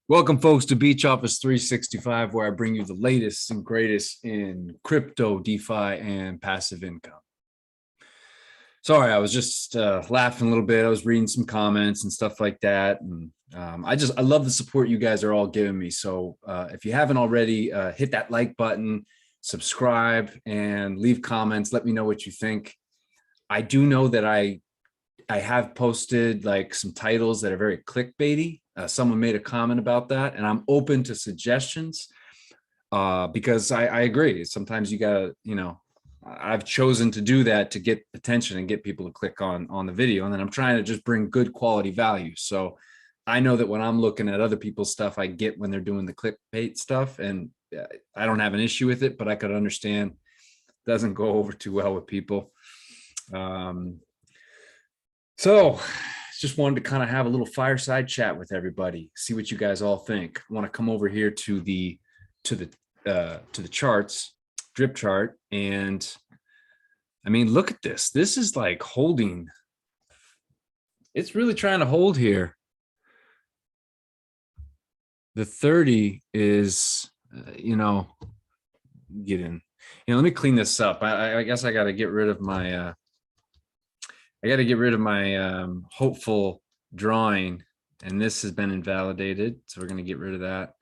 Welcome, folks, to Beach Office 365, where I bring you the latest and greatest in crypto, DeFi, and passive income. Sorry, I was just laughing a little bit. I was reading some comments and stuff like that. And I love the support you guys are all giving me. So if you haven't already, hit that like button, subscribe, and leave comments. Let me know what you think. I do know that I have posted like some titles that are very clickbaity. Someone made a comment about that, and I'm open to suggestions because I agree. Sometimes you gotta, I've chosen to do that to get attention and get people to click on the video. And then I'm trying to just bring good quality value. So I know that when I'm looking at other people's stuff, I get when they're doing the clickbait stuff, and I don't have an issue with it, but I could understand it doesn't go over too well with people. So just wanted to kind of have a little fireside chat with everybody, see what you guys all think. I want to come over here to the charts, drip chart. And I mean, look at this. This is like holding. It's really trying to hold here. The 30 is, get in. Let me clean this up. I guess I got to get rid of my, hopeful drawing, and this has been invalidated. So we're going to get rid of that.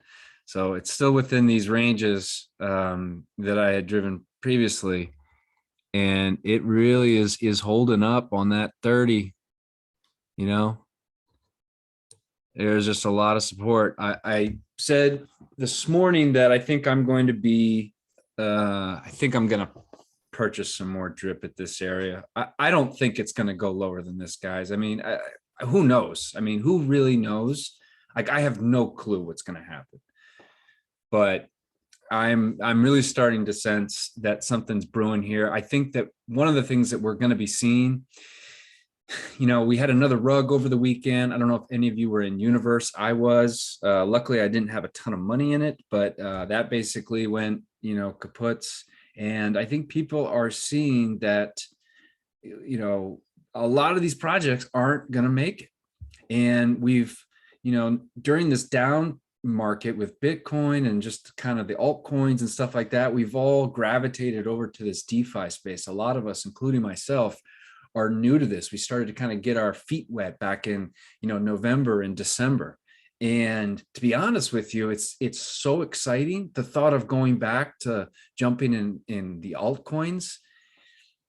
So it's still within these ranges that I had driven previously. And it really is holding up on that 30, There's just a lot of support. I said this morning that I think I'm going to be, purchase some more drip at this area. I don't think it's going to go lower than this, guys. I mean, who knows? I mean, who really knows? Like, I have no clue what's going to happen. But I'm really starting to sense that something's brewing here. I think that one of the things that we're going to be seeing, we had another rug over the weekend. I don't know if any of you were in Universe. I was. Luckily, I didn't have a ton of money in it, but that basically went, kaputs. And I think people are seeing that, a lot of these projects aren't going to make it. And we've, during this down market with Bitcoin and just kind of the altcoins and stuff like that, we've all gravitated over to this DeFi space. A lot of us, including myself, are new to this. We started to kind of get our feet wet back in, November and December. And to be honest with you, it's so exciting. The thought of going back to jumping in the altcoins,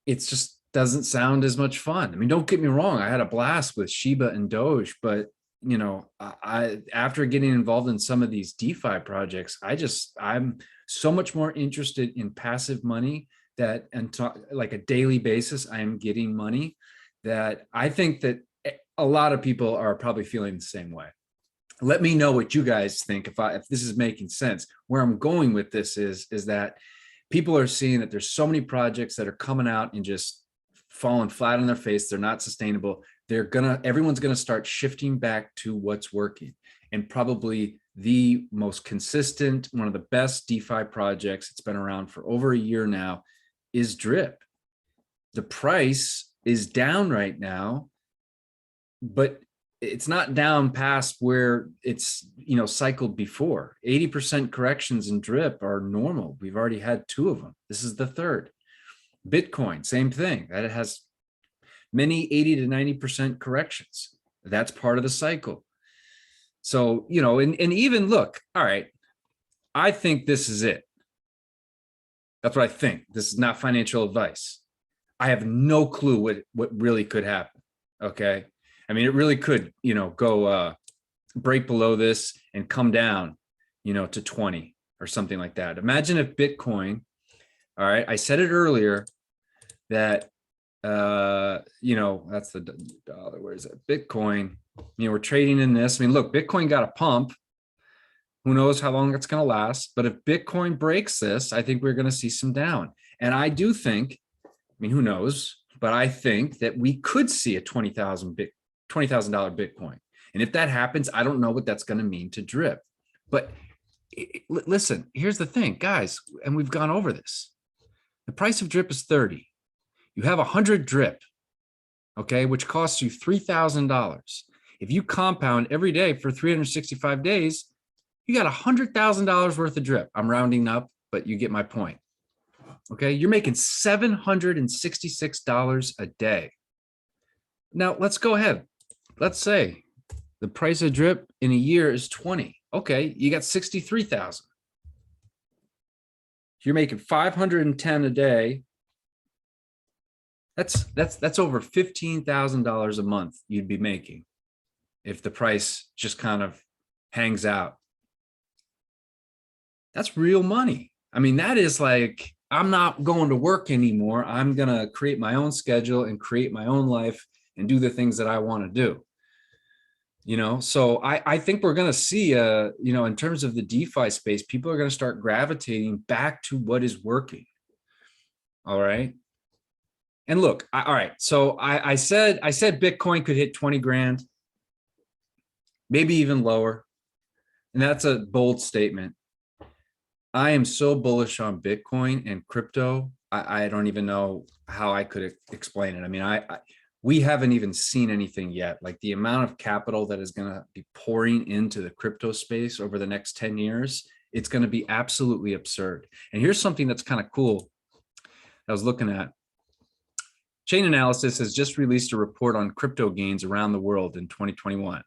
it just doesn't sound as much fun. I mean, don't get me wrong. I had a blast with Shiba and Doge, but I after getting involved in some of these DeFi projects, I'm so much more interested in passive money that, and like a daily basis, I am getting money, that I think that a lot of people are probably feeling the same way. Let me know what you guys think, if this is making sense. Where I'm going with this is that people are seeing that there's so many projects that are coming out and just falling flat on their face. They're not sustainable. Everyone's gonna start shifting back to what's working. And probably the most consistent, one of the best DeFi projects, it's been around for over a year now, is Drip. The price is down right now, but it's not down past where it's, cycled before. 80% corrections in Drip are normal. We've already had 2 of them. This is the 3rd. Bitcoin, same thing. That it has many 80 to 90% corrections. That's part of the cycle. So, and even look, all right, I think this is it. That's what I think. This is not financial advice. I have no clue what really could happen. Okay. I mean, it really could, go break below this and come down, to 20 or something like that. Imagine if Bitcoin, all right, I said it earlier that, that's the dollar. Where is it? Bitcoin, we're trading in this. I mean, look, Bitcoin got a pump. Who knows how long it's going to last? But if Bitcoin breaks this, I think we're going to see some down. And I do think, I mean, who knows? But I think that we could see a $20,000 Bitcoin. And if that happens, I don't know what that's going to mean to Drip. But listen, here's the thing, guys, and we've gone over this. The price of Drip is 30. You have 100 Drip, okay, which costs you $3,000. If you compound every day for 365 days, you got $100,000 worth of drip. I'm rounding up, but you get my point. Okay, you're making $766 a day. Now let's go ahead. Let's say the price of drip in a year is 20. Okay, you got 63,000. You're making 510 a day. That's over $15,000 a month you'd be making if the price just kind of hangs out. That's real money. I mean, that is like, I'm not going to work anymore. I'm going to create my own schedule and create my own life and do the things that I want to do. You know, so I think we're going to see, you know, in terms of the DeFi space, people are going to start gravitating back to what is working. All right. And look, all right. So I said Bitcoin could hit 20 grand, maybe even lower. And that's a bold statement. I am so bullish on Bitcoin and crypto. I don't even know how I could explain it. I mean, we haven't even seen anything yet. Like the amount of capital that is going to be pouring into the crypto space over the next 10 years, it's going to be absolutely absurd. And here's something that's kind of cool I was looking at. Chain Analysis has just released a report on crypto gains around the world in 2021.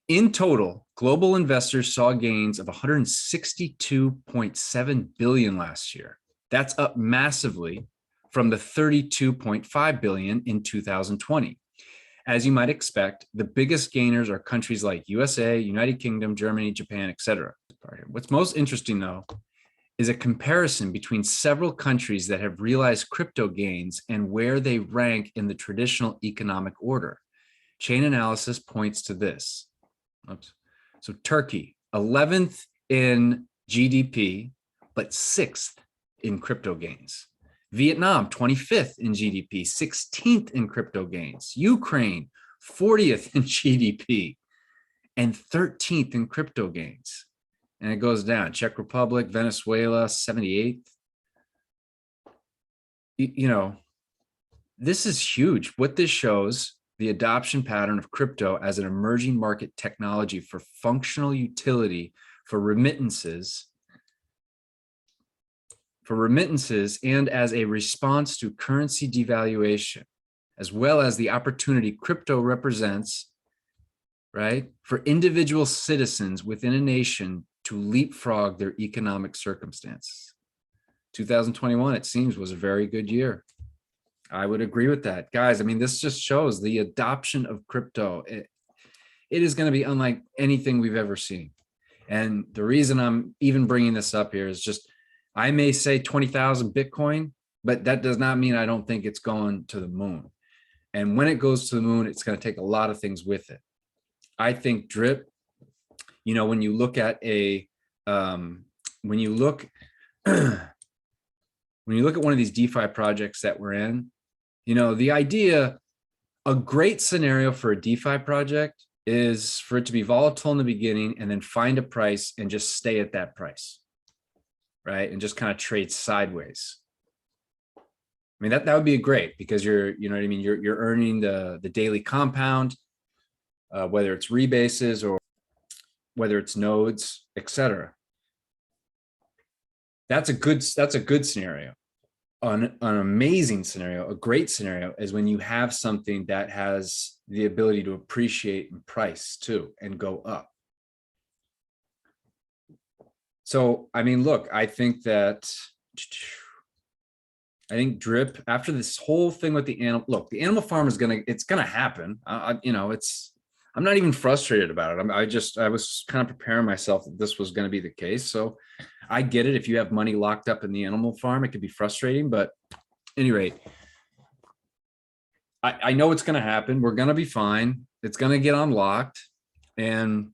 In total, global investors saw gains of 162.7 billion last year. That's up massively from the 32.5 billion in 2020. As you might expect, the biggest gainers are countries like USA, United Kingdom, Germany, Japan, etc. What's most interesting, though, is a comparison between several countries that have realized crypto gains and where they rank in the traditional economic order. Chain Analysis points to this. Oops. So Turkey, 11th in GDP, but 6th in crypto gains. Vietnam, 25th in GDP, 16th in crypto gains. Ukraine, 40th in GDP, and 13th in crypto gains. And it goes down. Czech Republic, Venezuela, 78th. You know, this is huge. What this shows, the adoption pattern of crypto as an emerging market technology for functional utility for remittances and as a response to currency devaluation, as well as the opportunity crypto represents, right, for individual citizens within a nation to leapfrog their economic circumstances. 2021, it seems, was a very good year. I would agree with that. Guys, I mean, this just shows the adoption of crypto. It is going to be unlike anything we've ever seen. And the reason I'm even bringing this up here is just, I may say 20,000 Bitcoin, but that does not mean I don't think it's going to the moon. And when it goes to the moon, it's going to take a lot of things with it. I think drip, you know, when you look at a, when you look at one of these DeFi projects that we're in, you know, the idea, a great scenario for a DeFi project is for it to be volatile in the beginning and then find a price and just stay at that price, right? And just kind of trade sideways. I mean, that would be great because you're, you know what I mean? You're earning the daily compound, whether it's rebases or whether it's nodes, etc. That's a good scenario. An amazing scenario, a great scenario is when you have something that has the ability to appreciate in price too and go up. So, I mean, look, I think drip, after this whole thing with the animal, look, the animal farm is it's gonna happen. You know, I'm not even frustrated about it. I was kind of preparing myself that this was going to be the case. So I get it. If you have money locked up in the animal farm, it could be frustrating, but at any rate, I know it's going to happen. We're going to be fine. It's going to get unlocked, and,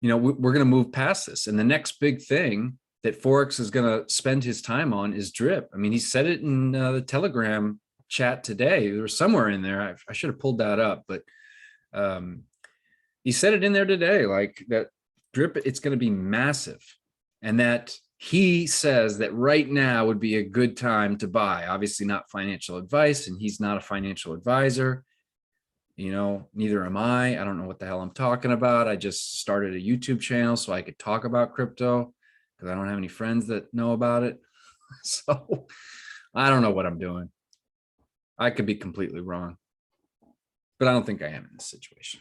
you know, we're going to move past this. And the next big thing that Forex is going to spend his time on is drip. I mean, he said it in the Telegram chat today. There was somewhere in there. I should have pulled that up, but he said it in there today, like that drip, it's going to be massive. And that he says that right now would be a good time to buy. Obviously not financial advice, and he's not a financial advisor. You know, neither am I. I don't know what the hell I'm talking about. I just started a YouTube channel so I could talk about crypto because I don't have any friends that know about it. So I don't know what I'm doing. I could be completely wrong, but I don't think I am in this situation.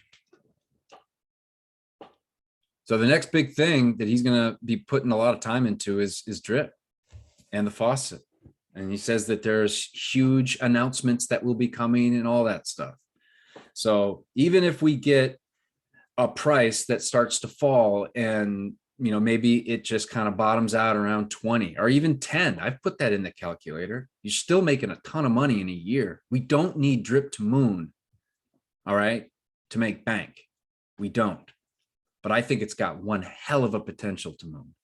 So the next big thing that he's going to be putting a lot of time into is drip and the faucet. And he says that there's huge announcements that will be coming and all that stuff. So even if we get a price that starts to fall and, you know, maybe it just kind of bottoms out around 20 or even 10, I've put that in the calculator. You're still making a ton of money in a year. We don't need drip to moon, all right, to make bank. We don't. But I think it's got one hell of a potential to moon.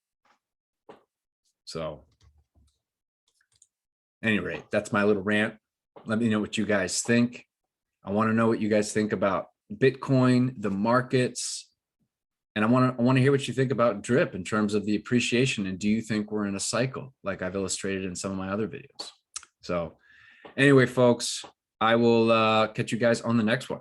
So, at any rate, that's my little rant. Let me know what you guys think. I want to know what you guys think about Bitcoin, the markets, and I want to hear what you think about drip in terms of the appreciation. And do you think we're in a cycle like I've illustrated in some of my other videos? So, anyway, folks, I will catch you guys on the next one.